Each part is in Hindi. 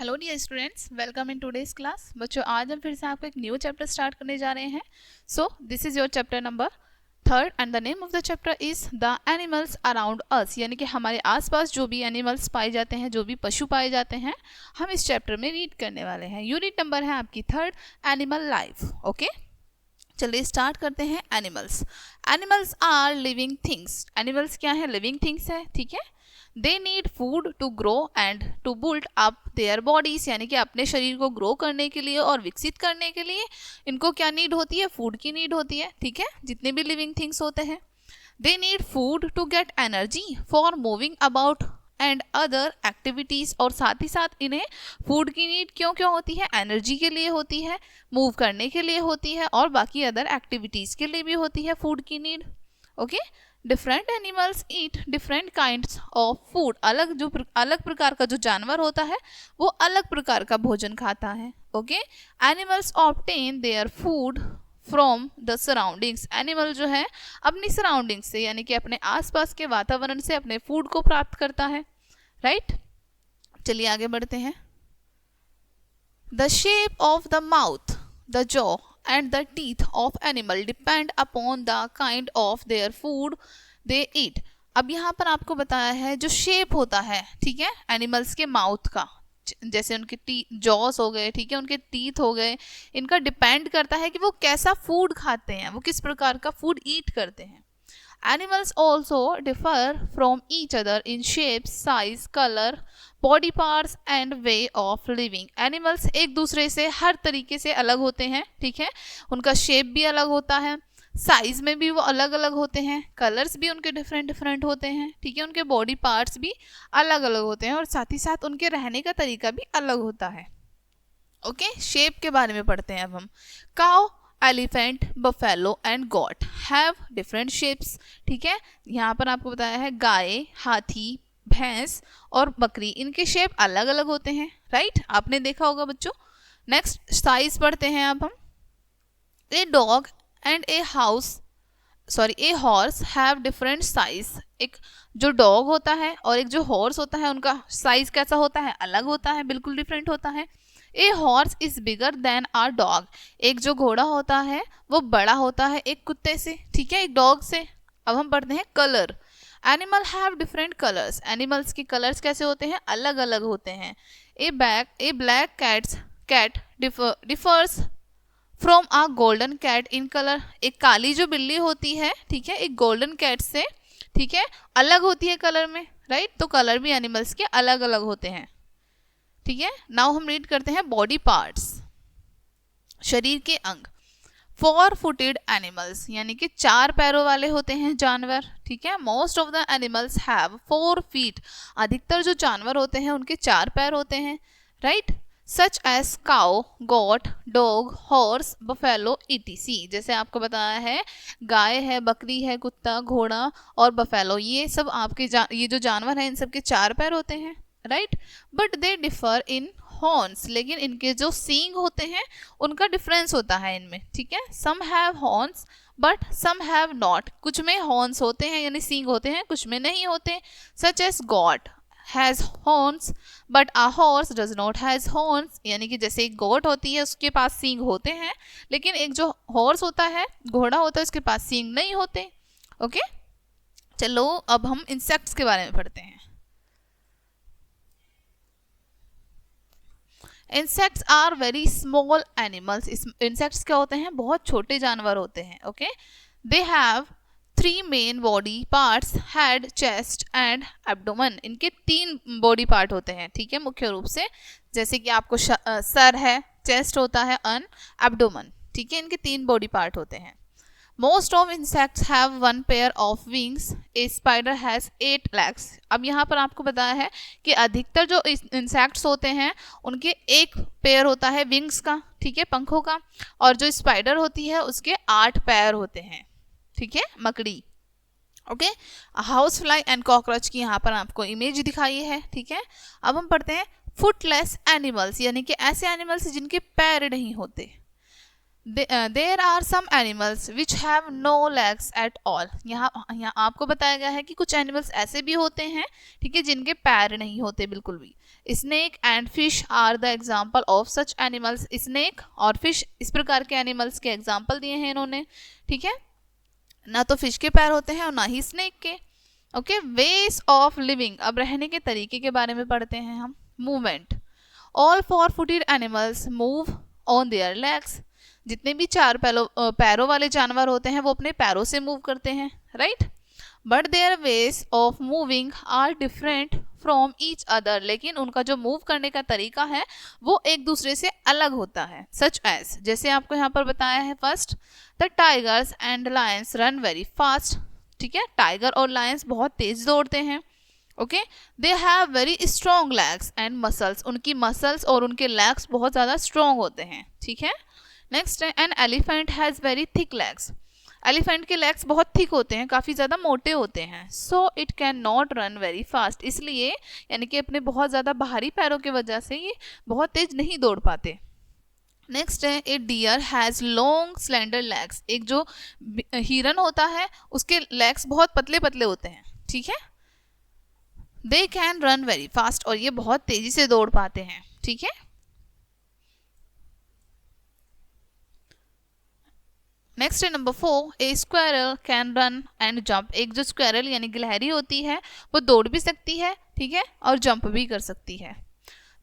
Hello dear students, welcome in today's class. बच्चों, आज हम फिर से आपको एक न्यू चैप्टर स्टार्ट करने जा रहे हैं। So this is your chapter number 3 and the name of the chapter is the animals around अस, यानी कि हमारे आसपास जो भी एनिमल्स पाए जाते हैं, जो भी पशु पाए जाते हैं, हम इस चैप्टर में रीड करने वाले हैं। यूनिट नंबर है आपकी 3, एनिमल लाइफ। ओके, चलिए स्टार्ट करते हैं। Animals animals are living things. Animals क्या है? लिविंग थिंग्स है, ठीक है। They need food to grow and to build up their bodies, यानी कि अपने शरीर को ग्रो करने के लिए और विकसित करने के लिए इनको क्या नीड होती है? फूड की नीड होती है, ठीक है। जितने भी लिविंग थिंग्स होते हैं, they need food to get energy for moving about and other activities. और साथ ही साथ इन्हें फूड की नीड क्यों क्यों होती है? एनर्जी के लिए होती है, मूव करने के लिए होती है, और बाकी अदर एक्टिविटीज के लिए भी होती है फूड की need. Okay, different animals eat different kinds of food. अलग प्रकार का जो जानवर होता है वो अलग प्रकार का भोजन खाता है। Okay, animals obtain their food from the surroundings. Animal जो है अपनी सराउंडिंग से, यानी कि अपने आसपास के वातावरण से अपने फूड को प्राप्त करता है। राइट, चलिए आगे बढ़ते हैं। The shape of the mouth, the jaw and the teeth of animal depend upon the kind of their food they eat। अब यहाँ पर आपको बताया है जो शेप होता है, ठीक है, एनिमल्स के माउथ का, जैसे उनके जॉस हो गए, ठीक है, उनके टीथ हो गए, इनका डिपेंड करता है कि वो कैसा फूड खाते हैं, वो किस प्रकार का फूड ईट करते हैं। Animals also differ from each other in shape, size, color, body parts and way of living. Animals एक दूसरे से हर तरीके से अलग होते हैं, ठीक है। उनका शेप भी अलग होता है, साइज में भी वो अलग अलग होते हैं, कलर्स भी उनके डिफरेंट डिफरेंट होते हैं, ठीक है। उनके बॉडी पार्ट्स भी अलग अलग होते हैं और साथ ही साथ उनके रहने का तरीका भी अलग होता है। ओके, शेप के बारे में पढ़ते हैं अब हम। Cow, elephant, buffalo and got have different shapes, ठीक है। यहाँ पर आपको बताया है गाय, हाथी, भैंस और बकरी, इनके शेप अलग अलग होते हैं। राइट, आपने देखा होगा बच्चों। नेक्स्ट साइज पढ़ते हैं अब हम। A dog and a horse have different size. एक जो डॉग होता है और एक जो हॉर्स होता है, उनका साइज कैसा होता है? अलग होता है, बिल्कुल डिफरेंट होता है। A horse is bigger than a dog. एक जो घोड़ा होता है वो बड़ा होता है एक कुत्ते से, ठीक है, एक डॉग से। अब हम पढ़ते हैं colour. Animal have different colours. Animals के कलर्स कैसे होते हैं? अलग अलग होते हैं। A black cat differs from a golden cat in colour. एक काली जो बिल्ली होती है, ठीक है, एक गोल्डन कैट से, ठीक है, अलग होती है कलर में। राइट, तो कलर भी एनिमल्स के अलग अलग होते हैं, ठीक है। नाउ हम रीड करते हैं बॉडी पार्ट्स, शरीर के अंग। 4 फुटेड एनिमल्स, यानी कि 4 पैरों वाले होते हैं जानवर, ठीक है। Most of the animals have 4 feet. अधिकतर जो जानवर होते हैं उनके 4 पैर होते हैं। Right, such as cow, goat, dog, horse, buffalo etc। जैसे आपको बताया है, गाय है, बकरी है, कुत्ता, घोड़ा और बफेलो, ये सब आपके ये जो जानवर हैं इन सब के 4 पैर होते हैं। Right, but they differ in horns. लेकिन इनके जो सींग होते हैं उनका डिफरेंस होता है इनमें, ठीक है। Some have horns but some have not. कुछ में हॉर्न्स होते हैं यानी सींग होते हैं, कुछ में नहीं होते। Such as goat has horns but a horse does not has horns. यानी कि जैसे एक गोट होती है उसके पास सींग होते हैं, लेकिन एक जो हॉर्स होता है, घोड़ा होता है, उसके पास सींग नहीं होते। ओके, चलो अब हम इंसेक्ट्स के बारे में पढ़ते हैं। Insects are very small animals. Insects क्या होते हैं? बहुत छोटे जानवर होते हैं। Okay, they have 3 main body parts, head, chest and abdomen. इनके 3 बॉडी पार्ट होते हैं, ठीक है, मुख्य रूप से। जैसे कि आपको सर है, चेस्ट होता है, एब्डोमेन, ठीक है, इनके 3 बॉडी पार्ट होते हैं। Most of insects have 1 pair of wings. A spider has 8 legs. अब यहाँ पर आपको बताया है कि अधिकतर जो इंसेक्ट्स होते हैं उनके एक पैर होता है विंग्स का, ठीक है, पंखों का, और जो स्पाइडर होती है उसके 8 पैर होते हैं, ठीक है, मकड़ी। Okay, house fly and cockroach की यहाँ पर आपको इमेज दिखाई है, ठीक है। अब हम पढ़ते हैं फुटलेस एनिमल्स, यानी कि ऐसे एनिमल्स जिनके पैर नहीं होते। There are some animals which have no legs at all। यहाँ आपको बताया गया है कि कुछ एनिमल्स ऐसे भी होते हैं, ठीक है, जिनके पैर नहीं होते बिल्कुल भी। Snake and fish are the example of such animals. Snake और फिश इस प्रकार के एनिमल्स के एग्जाम्पल दिए हैं इन्होंने, ठीक है। ना तो फिश के पैर होते हैं और ना ही स्नेक के। ओके, वेज ऑफ लिविंग, अब रहने के तरीके के बारे में पढ़ते हैं हम। Movement, all four footed animals move on their legs. जितने भी चार पैरों वाले जानवर होते हैं वो अपने पैरों से मूव करते हैं, right. But their ways of moving are different from each other, लेकिन उनका जो मूव करने का तरीका है वो एक दूसरे से अलग होता है। सच एज, जैसे आपको यहाँ पर बताया है, first the tigers and Lions run very fast, ठीक है। टाइगर और लायंस बहुत तेज दौड़ते हैं। Okay, they have very strong legs and muscles, उनकी मसल्स और उनके लेग्स बहुत ज़्यादा स्ट्रॉन्ग होते हैं, ठीक है। नेक्स्ट है, an elephant has very thick legs. Elephant के लेग्स बहुत थिक होते हैं, काफ़ी ज़्यादा मोटे होते हैं। So it can not run very fast, इसलिए यानी कि अपने बहुत ज़्यादा भारी पैरों की वजह से ये बहुत तेज नहीं दौड़ पाते। नेक्स्ट है, a deer has long slender legs. एक जो हिरन होता है उसके लेग्स बहुत पतले पतले होते हैं, ठीक है। They can run very fast, और ये बहुत तेजी से दौड़ पाते हैं, ठीक है। नेक्स्ट है number 4, A squirrel can run and jump. एक जो स्क्वायरल यानी गिलहरी होती है वो दौड़ भी सकती है, ठीक है, और जंप भी कर सकती है।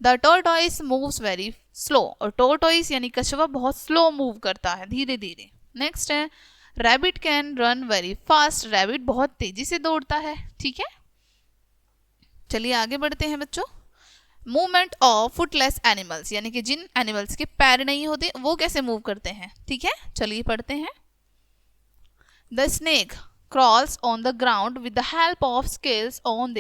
The tortoise moves very slow, और टोरटॉइस यानी कछुआ बहुत स्लो मूव करता है, धीरे धीरे। नेक्स्ट है, rabbit can run very fast. Rabbit बहुत तेजी से दौड़ता है, ठीक है। चलिए आगे बढ़ते हैं बच्चों। मूवमेंट ऑफ फुटलेस एनिमल्स, यानी कि जिन एनिमल्स के पैर नहीं होते वो कैसे मूव करते हैं, ठीक है। चलिए पढ़ते हैं। The snake crawls on the ground with the help of scales on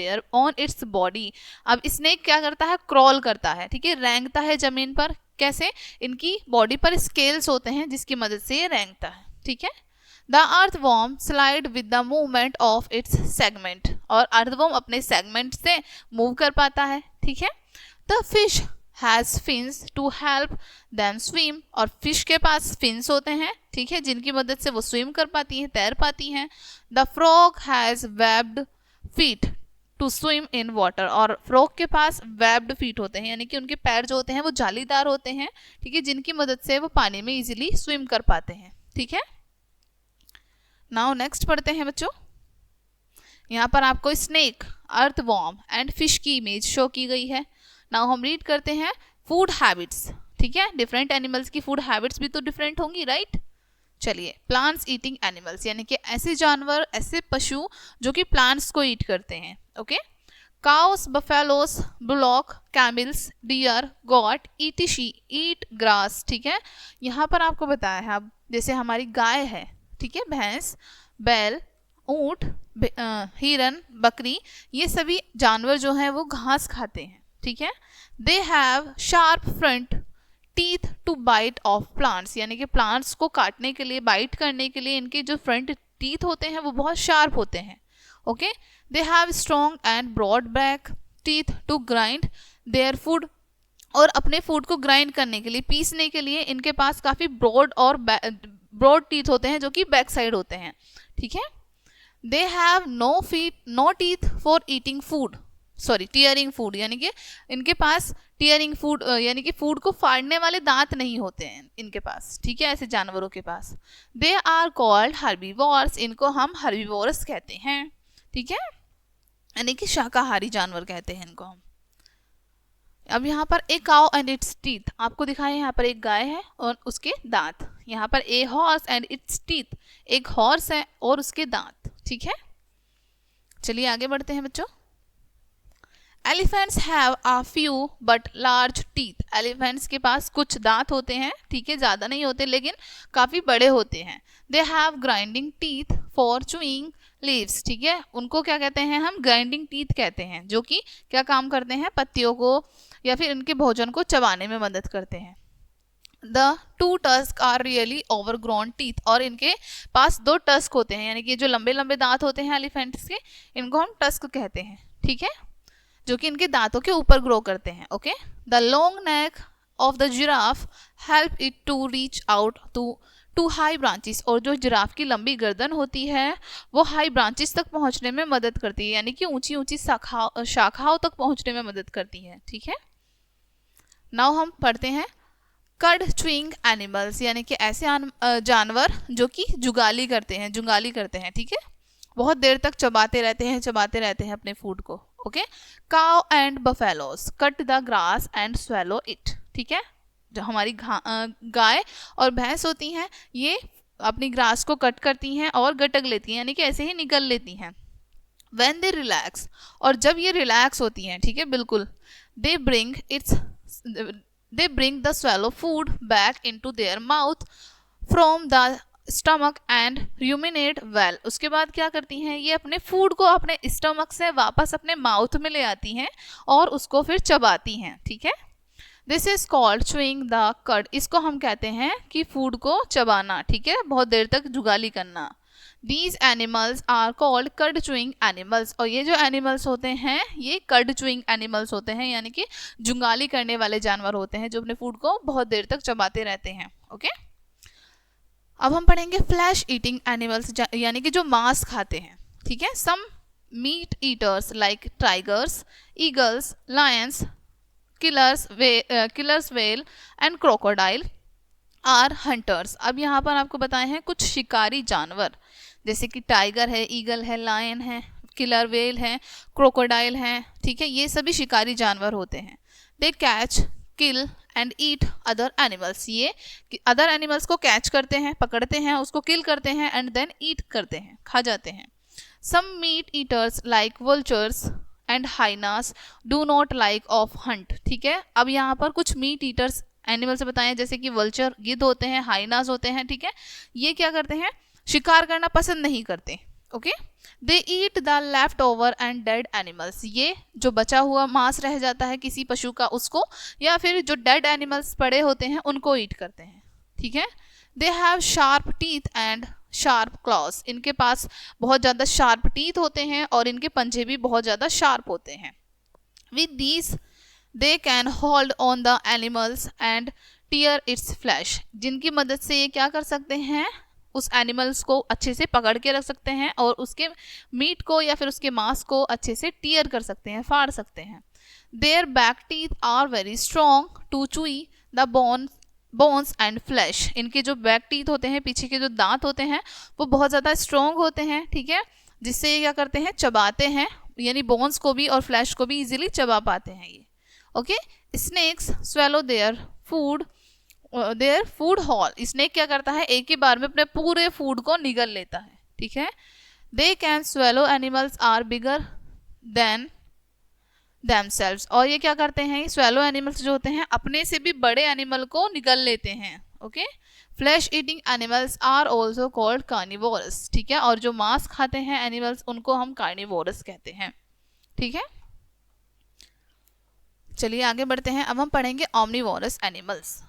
its body. अब स्नेक क्या करता है, क्रॉल करता है, ठीक है, रेंगता है जमीन पर। कैसे, इनकी बॉडी पर स्केल्स होते हैं जिसकी मदद से ये रेंगता है, ठीक है। The earthworm slide with the movement of its segment, और अर्थवॉर्म अपने सेगमेंट से मूव कर पाता है, ठीक है। The fish has fins to help them swim, और फिश के पास फिन्स होते हैं, ठीक है, जिनकी मदद से वो स्विम कर पाती हैं, तैर पाती हैं। The frog has webbed feet to swim in water, और फ्रॉग के पास वेब्ड फीट होते हैं, यानी कि उनके पैर जो होते हैं वो जालीदार होते हैं, ठीक है, जिनकी मदद से वो पानी में इजीली स्विम कर पाते हैं, ठीक है। नाउ नेक्स्ट पढ़ते हैं बच्चों। यहाँ पर आपको स्नेक, अर्थवॉर्म एंड फिश की इमेज शो की गई है। नाउ हम रीड करते हैं फूड हैबिट्स, ठीक है। डिफरेंट एनिमल्स की फूड हैबिट्स भी तो डिफरेंट होंगी, राइट। चलिए, प्लांट्स ईटिंग एनिमल्स, यानी कि ऐसे जानवर, ऐसे पशु जो कि प्लांट्स को ईट करते हैं, okay. Cows, buffaloes, bullock, camels, deer, goat, eat grass, ठीक है। यहाँ पर आपको बताया है, अब जैसे हमारी गाय है, ठीक है, भैंस, बैल, ऊंट, हिरन, बकरी, ये सभी जानवर जो हैं वो घास खाते हैं, ठीक है। They have sharp front teeth to bite off plants, यानी कि प्लांट्स को काटने के लिए, बाइट करने के लिए इनके जो फ्रंट टीथ होते हैं वो बहुत शार्प होते हैं, okay. They have strong and broad back teeth to grind their food, और अपने फूड को ग्राइंड करने के लिए, पीसने के लिए इनके पास काफ़ी ब्रॉड टीथ होते हैं जो कि बैक साइड होते हैं, ठीक है। They have no teeth for eating food, tearing food, यानी कि इनके पास टीयरिंग फूड यानी कि फूड को फाड़ने वाले दांत नहीं होते हैं इनके पास, ठीक है, ऐसे जानवरों के पास। दे आर कॉल्ड हर्बीवोर्स, इनको हम हर्बीवोरस कहते हैं, ठीक है, यानी कि शाकाहारी जानवर कहते हैं इनको हम। अब यहाँ पर a cow and it's teeth, आपको दिखाया यहाँ पर एक गाय है और उसके दांत। यहाँ पर a horse and it's teeth, एक हॉर्स है और उसके दांत, ठीक है। चलिए आगे बढ़ते हैं बच्चों। Elephants have a few but large teeth, elephants के पास कुछ दांत होते हैं, ठीक है, ज़्यादा नहीं होते लेकिन काफ़ी बड़े होते हैं। They have grinding teeth for chewing leaves, ठीक है, उनको क्या कहते हैं हम, ग्राइंडिंग टीथ कहते हैं, जो कि क्या काम करते हैं, पत्तियों को या फिर इनके भोजन को चबाने में मदद करते हैं। The two tusk are really overgrown teeth, और इनके पास दो टस्क होते हैं, यानी कि जो लंबे लंबे दांत होते हैं एलिफेंट्स के, इनको हम टस्क कहते हैं, ठीक है, जो कि इनके दांतों के ऊपर ग्रो करते हैं, okay. The long neck of the giraffe help it to reach out to to high branches, और जो जिराफ की लंबी गर्दन होती है वो हाई ब्रांचेस तक पहुंचने में मदद करती है, यानी कि ऊंची ऊंची शाखाओं तक पहुंचने में मदद करती है। ठीक है, नाउ हम पढ़ते हैं कर्ड च्यूइंग एनिमल्स, यानी कि ऐसे जानवर जो कि जुगाली करते हैं। ठीक है, बहुत देर तक चबाते रहते हैं अपने फूड को। Okay, cow and buffaloes cut the grass and swallow it. ठीक है, जो हमारी गाय और भैंस होती हैं ये अपनी ग्रास को कट करती हैं और गटक लेती हैं, यानी कि ऐसे ही निकल लेती हैं। When they relax, और जब ये रिलैक्स होती हैं, ठीक है, बिल्कुल, they bring the swallow food back into their mouth from the stomach and ruminate well। उसके बाद क्या करती हैं, ये अपने फूड को अपने स्टमक से वापस अपने माउथ में ले आती हैं और उसको फिर चबाती हैं। ठीक है, this is called chewing the cud। इसको हम कहते हैं कि फूड को चबाना। ठीक है, बहुत देर तक जुगाली करना। These animals are called curd chewing animals। और ये जो एनिमल्स होते हैं ये कर्ड चूइंग एनिमल्स होते हैं, यानी कि जुगाली करने वाले जानवर होते हैं जो अपने फूड को बहुत देर तक चबाते रहते हैं। ओके, अब हम पढ़ेंगे फ्लैश ईटिंग एनिमल्स, यानी कि जो मांस खाते हैं। ठीक है, some meat eaters like tigers, eagles, lions, killers whale and crocodile are hunters. अब यहाँ पर आपको बताए हैं कुछ शिकारी जानवर, जैसे कि टाइगर है, ईगल है, लायन है, किलर व्हेल है, क्रोकोडाइल है। ठीक है, ये सभी शिकारी जानवर होते हैं। They catch, kill and eat other animals. ये अदर एनिमल्स को कैच करते हैं, पकड़ते हैं, उसको किल करते हैं एंड देन ईट करते हैं, खा जाते हैं। Some meat eaters like vultures and hyenas do not like of hunt. ठीक है, अब यहाँ पर कुछ मीट ईटर्स एनिमल से बताएं, जैसे कि वल्चर गिद्ध होते हैं, हाइनास होते हैं। ठीक है, ये क्या करते हैं, शिकार करना पसंद नहीं करते। Okay, they eat the left over and dead animals. ये जो बचा हुआ मांस रह जाता है किसी पशु का, उसको, या फिर जो डेड एनिमल्स पड़े होते हैं उनको ईट करते हैं। ठीक है, they have sharp teeth and sharp clause. इनके पास बहुत ज़्यादा शार्प टीथ होते हैं और इनके पंजे भी बहुत ज़्यादा शार्प होते हैं। With these they can hold on the animals and tear its flesh. जिनकी मदद से ये क्या कर सकते हैं, उस एनिमल्स को अच्छे से पकड़ के रख सकते हैं और उसके मीट को या फिर उसके मांस को अच्छे से टीयर कर सकते हैं, फाड़ सकते हैं। Their back teeth are very strong to chew the bones and flesh. इनके जो बैक टीथ होते हैं, पीछे के जो दांत होते हैं, वो बहुत ज़्यादा स्ट्रॉन्ग होते हैं। ठीक है, जिससे ये क्या करते हैं, चबाते हैं, यानी बोन्स को भी और फ्लैश को भी इजीली चबा पाते हैं ये। Okay, snakes swallow their food whole. Snake क्या करता है, एक ही बार में अपने पूरे फूड को निगल लेता है। ठीक है, they can swallow animals are bigger than themselves। और ये क्या करते हैं, स्वेलो एनिमल्स जो होते हैं अपने से भी बड़े एनिमल को निगल लेते हैं। Okay, flesh eating animals are also called carnivorous. ठीक है, और जो मांस खाते हैं एनिमल्स उनको हम कार्निवोरस कहते हैं। ठीक है, चलिए आगे बढ़ते हैं। अब हम पढ़ेंगे omnivorous animals.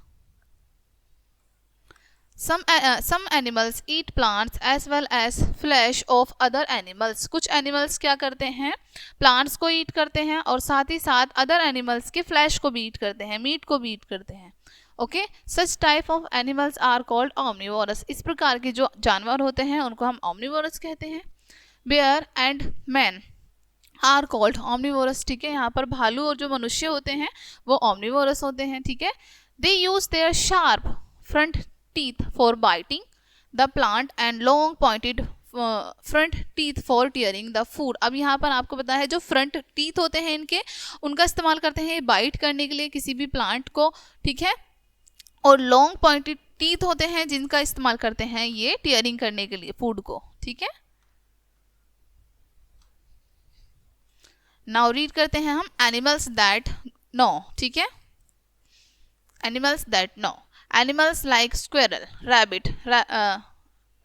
Some animals eat plants as well as flesh of other animals। कुछ एनिमल्स क्या करते हैं, प्लांट्स को ईट करते हैं और साथ ही साथ अदर एनिमल्स के फ्लैश को भी ईट करते हैं, मीट को भी ईट करते हैं। Okay, such type of animals are called omnivorous। इस प्रकार के जो जानवर होते हैं उनको हम omnivorous कहते हैं। Bear and man are called omnivorous। ठीक है, यहाँ पर भालू और जो मनुष्य होते हैं वो omnivorous होते हैं। ठीक है, they use their sharp front teeth for biting the plant and long pointed front teeth for tearing the food. अब यहाँ पर आपको पता है जो फ्रंट टीथ होते हैं इनके, उनका इस्तेमाल करते हैं बाइट करने के लिए किसी भी प्लांट को। ठीक है, और लॉन्ग पॉइंटेड टीथ होते हैं जिनका इस्तेमाल करते हैं ये टीयरिंग करने के लिए फूड को। ठीक है, नाउ रीड करते हैं हम एनिमल्स दैट नो। ठीक है, animals that gnaw, animals like squirrel,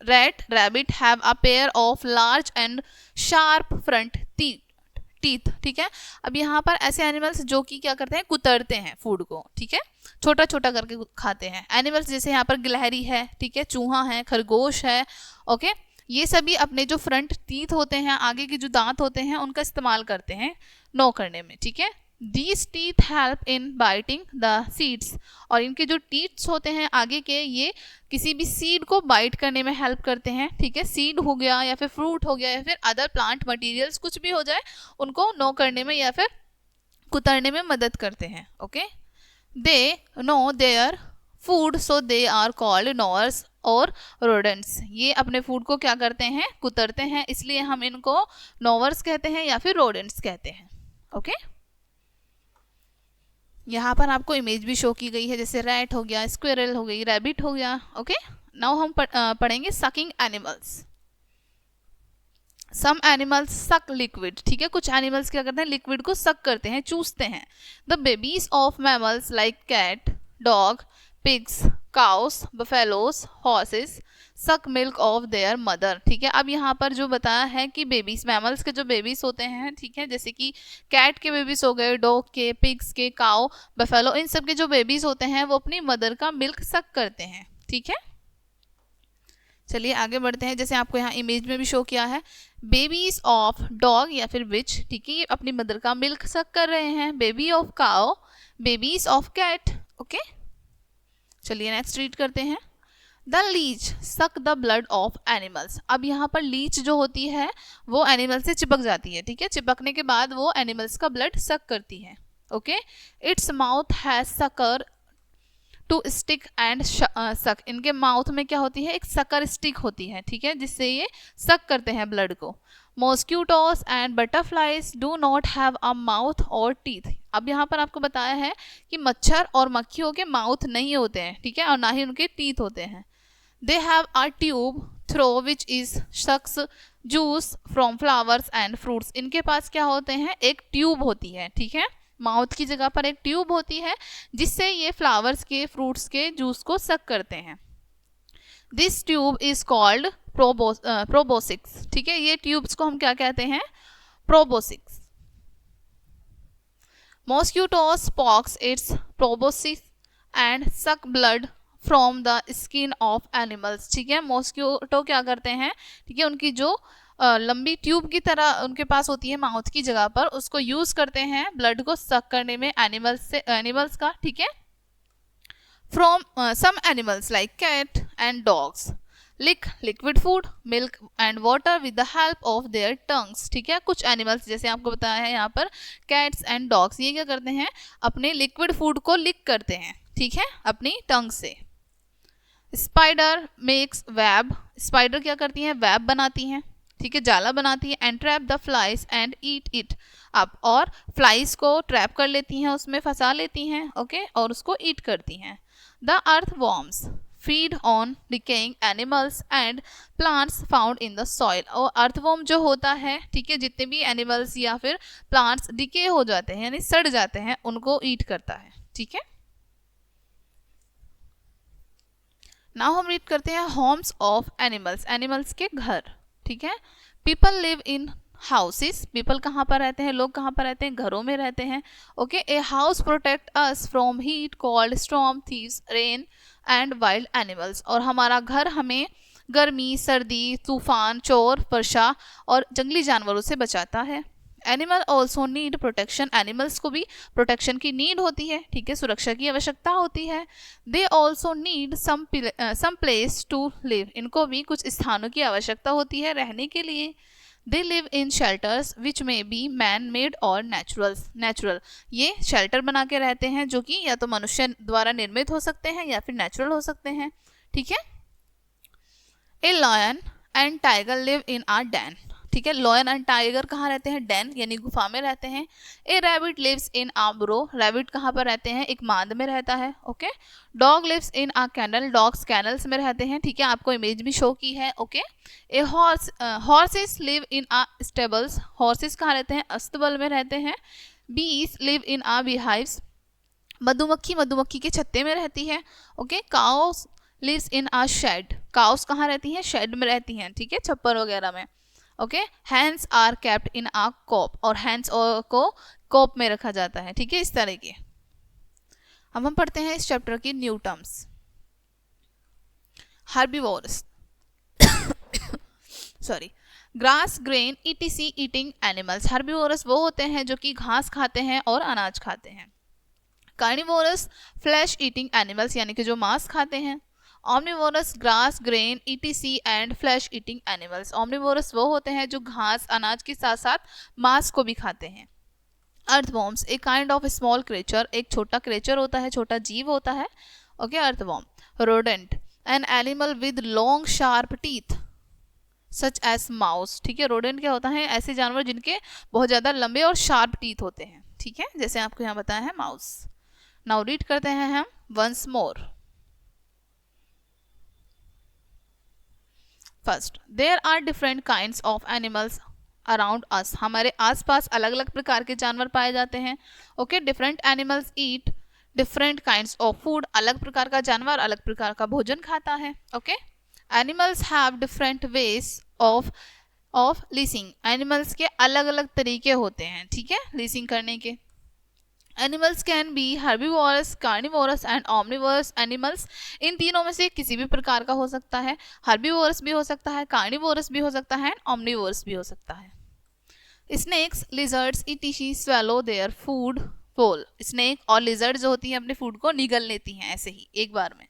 rat, rabbit have a pair of large and sharp front teeth। ठीक है, अब यहाँ पर ऐसे एनिमल्स जो कि क्या करते हैं, कुतरते हैं फूड को। ठीक है, छोटा छोटा करके खाते हैं। एनिमल्स जैसे यहाँ पर गिलहरी है, ठीक है, चूहा है, खरगोश है। ओके, ये सभी अपने जो फ्रंट टीथ होते हैं, आगे के जो दांत होते हैं, उनका इस्तेमाल करते हैं नो करने में। ठीक है, These teeth help in biting the seeds. और इनके जो टीथ्स होते हैं आगे के, ये किसी भी सीड को बाइट करने में हेल्प करते हैं, ठीक है। सीड हो गया या फिर फ्रूट हो गया या फिर अदर प्लांट मटेरियल्स कुछ भी हो जाए, उनको नो करने में या फिर कुतरने में मदद करते हैं, okay. They gnaw their food so they are called gnawers और रोडेंट्स। ये अपने फूड को क्या करते हैं, कुतरते हैं, इसलिए हम इनको नोवर्स कहते हैं या फिर रोडेंट्स कहते हैं, ओके। यहाँ पर आपको इमेज भी शो की गई है, जैसे रैट हो गया, स्क्विरल हो गई, रैबिट हो गया, ओके। नाउ हम पढ़ेंगे सकिंग एनिमल्स। सम एनिमल्स सक लिक्विड, ठीक है। कुछ एनिमल्स क्या करते हैं, लिक्विड को सक करते हैं, चूसते हैं। The babies of mammals like cat, dog, pigs, cows, buffaloes, horses suck milk of their mother, ठीक है। अब यहाँ पर जो बताया है कि बेबीज, मैमल्स के जो बेबीज होते हैं, ठीक है, जैसे कि कैट के बेबीज हो गए, डॉग के, पिग्स के, काउ, बफेलो, इन सब के जो बेबीज होते हैं वो अपनी मदर का मिल्क सक करते हैं, ठीक है। चलिए आगे बढ़ते हैं। जैसे आपको यहाँ इमेज में भी शो किया है, बेबीज ऑफ डॉग या फिर विच, ठीक है, ये अपनी मदर का मिल्क सक कर रहे हैं। Baby of cow, babies of cat, okay. चलिए नेक्स्ट रीड करते हैं। The leech suck the blood of animals. अब यहाँ पर लीच जो होती है वो एनिमल से चिपक जाती है, ठीक है। चिपकने के बाद वो एनिमल्स का ब्लड सक करती है, okay. Its mouth has sucker to stick and suck. इनके माउथ में क्या होती है, एक सकर स्टिक होती है, ठीक है, जिससे ये सक करते हैं ब्लड को। Mosquitoes and butterflies do not have a mouth और टीथ। अब यहाँ पर आपको बताया है कि मच्छर और मक्खियों के माउथ नहीं होते हैं, ठीक है, और ना ही उनके टीथ होते हैं। They have a tube through which is sucks juice from flowers and fruits. इनके पास क्या होते हैं, एक ट्यूब होती है, ठीक है, माउथ की जगह पर एक ट्यूब होती है जिससे ये फ्लावर्स के, फ्रूट्स के जूस को सक करते हैं। दिस ट्यूब इज कॉल्ड प्रोबोसिक्स, ठीक है। ये ट्यूब्स को हम क्या कहते हैं, प्रोबोसिक्स। मॉस्क्यूटोस पॉक्स इट्स प्रोबोसिक्स एंड सक blood from the skin of animals, ठीक है। मॉस्क्यूटो क्या करते हैं, ठीक है, उनकी जो लंबी ट्यूब की तरह उनके पास होती है माउथ की जगह पर, उसको यूज करते हैं ब्लड को सक करने में एनिमल्स का, ठीक है। From some animals like cat and dogs lick liquid food, milk and water with the help of their tongues, ठीक है। कुछ एनिमल्स जैसे आपको बताया है यहाँ पर, कैट्स एंड डॉग्स, ये क्या करते हैं, अपने लिक्विड फूड को लिक करते हैं, ठीक है, अपनी टंग से। स्पाइडर मेक्स वेब, स्पाइडर क्या करती हैं, वेब बनाती हैं, ठीक है, जाला बनाती है। And trap the flies and eat it up, और फ्लाइज को ट्रैप कर लेती हैं, उसमें फंसा लेती हैं, ओके, और उसको ईट करती हैं। The earth worms feed on decaying animals and plants found in the soil. और अर्थवॉर्म जो होता है, ठीक है, जितने भी एनिमल्स या फिर प्लांट्स डिके हो जाते हैं यानी सड़ जाते हैं, उनको ईट करता है, ठीक है। नाउ हम रीड करते हैं होम्स ऑफ एनिमल्स, एनिमल्स के घर, ठीक है। People live in houses, people कहाँ पर रहते हैं, लोग कहाँ पर रहते हैं, घरों में रहते हैं, okay. A house protect us from heat, cold, storm, thieves, rain and wild animals. और हमारा घर हमें गर्मी, सर्दी, तूफान, चोर, वर्षा और जंगली जानवरों से बचाता है। Animal also need protection, animals को भी प्रोटेक्शन की नीड होती है, ठीक है, सुरक्षा की आवश्यकता होती है। They also need some place to live, इनको भी कुछ स्थानों की आवश्यकता होती है रहने के लिए। They live in shelters which may be man made और नेचुरल, ये शेल्टर बना के रहते हैं जो कि या तो मनुष्य द्वारा निर्मित हो सकते हैं या फिर नेचुरल हो सकते हैं, ठीक है। A lion and tiger live in a den, ठीक है, लॉयन एंड टाइगर कहाँ रहते हैं, डेन यानी गुफा में रहते हैं। A rabbit lives in a burrow, rabbit कहाँ पर रहते हैं, एक मांद में रहता है, okay. Dog lives in a kennel, dogs kennels में रहते हैं, ठीक है, आपको इमेज भी शो की है, okay. A horses live in a stables, horses कहाँ रहते हैं, अस्तबल में रहते हैं। बीज लिव इन आ बीहाइव्स, मधुमक्खी के छत्ते में रहती है, okay. Cows lives in a shed, cows कहाँ रहती हैं, शेड में रहती हैं, ठीक है, छप्पर वगैरह में, okay. Hens are kept in a coop, और हैंड्स को कॉप में रखा जाता है, ठीक है, इस तरह के। अब हम पढ़ते हैं इस चैप्टर की new terms. Herbivorous sorry, grass, grain, etc eating animals. Herbivorous वो होते हैं जो कि घास खाते हैं और अनाज खाते हैं। कार्निवोरस, फ्लैश ईटिंग एनिमल्स यानी कि जो मांस खाते हैं। Omnivorous, grass, grain, etc and flesh eating animals. Omnivorous वो होते हैं जो घास अनाज के साथ साथ मांस को भी खाते हैं। Earthworms, a kind of small creature, एक छोटा क्रिएचर होता है, छोटा जीव होता है। Okay, earthworm. Rodent, an animal with long sharp teeth such as mouse. ठीक है, रोडेंट क्या होता है? ऐसे जानवर जिनके बहुत ज़्यादा लंबे और शार्प टीथ होते हैं। ठीक है, जैसे आपको यहाँ बताया है माउस। नाउ रीड करते हैं हम once more. First, there are different kinds of animals around us. हमारे आसपास अलग अलग प्रकार के जानवर पाए जाते हैं। Okay, different animals eat different kinds of food. अलग प्रकार का जानवर अलग प्रकार का भोजन खाता है। Okay, animals have different ways of leasing. Animals के अलग अलग तरीके होते हैं, ठीक है, लीसिंग करने के। Animals can be herbivorous, carnivorous and omnivorous animals. इन तीनों में से किसी भी प्रकार का हो सकता है। हर्बीवोरस भी हो सकता है, कार्निवोरस भी हो सकता है, ऑमनिवोरस भी हो सकता है। Snakes, lizards, ETC swallow their food whole. Snake और लिजर्ड जो होती हैं अपने फूड को निगल लेती हैं ऐसे ही एक बार में।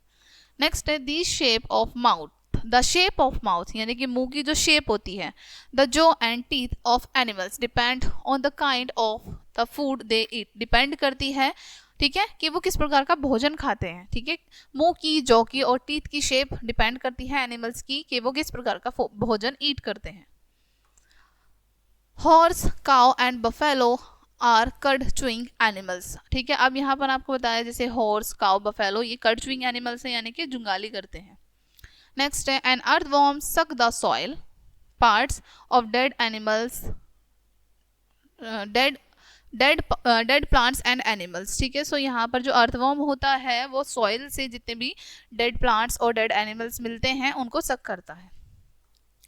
नेक्स्ट है the shape of mouth. The shape of mouth यानी कि मुंह की जो शेप होती है। The jaw and teeth of animals depend on the kind of the food they eat. Depend करती है, ठीक है, कि वो किस प्रकार का भोजन खाते हैं। ठीक है, मुंह की, जॉ की और टीथ की शेप डिपेंड करती है एनिमल्स की कि वो किस प्रकार का भोजन ईट करते हैं। Horse, cow and buffalo are curd chewing animals. ठीक है, अब यहाँ पर आपको बताया जैसे हॉर्स, काउ, बफेलो ये कर्ड चुइंग एनिमल्स हैं यानी कि जुंगाली करते हैं। नेक्स्ट है an earthworm suck the soil parts of dead animals, dead plants and animals. ठीक है, सो यहाँ पर जो अर्थवॉर्म होता है वो सॉइल से जितने भी डेड प्लांट्स और डेड एनिमल्स मिलते हैं उनको सक करता है।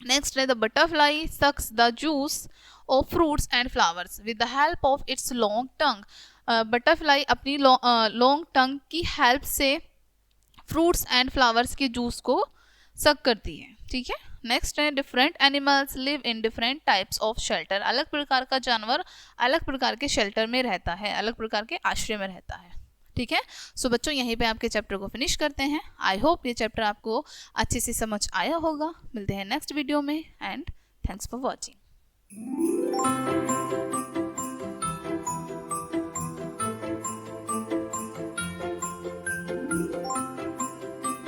नेक्स्ट है the butterfly sucks the juice of fruits and flowers with the help of its long tongue. Butterfly अपनी लॉन्ग टंग की हेल्प से फ्रूट्स एंड फ्लावर्स के जूस को सक करती है। ठीक है, नेक्स्ट है different animals live in different types of shelter. अलग प्रकार का जानवर अलग प्रकार के शेल्टर में रहता है, अलग प्रकार के आश्रय में रहता है। ठीक है, सो बच्चों यहीं पे आपके चैप्टर को फिनिश करते हैं। आई होप ये चैप्टर आपको अच्छे से समझ आया होगा। मिलते हैं नेक्स्ट वीडियो में एंड थैंक्स फॉर वॉचिंग।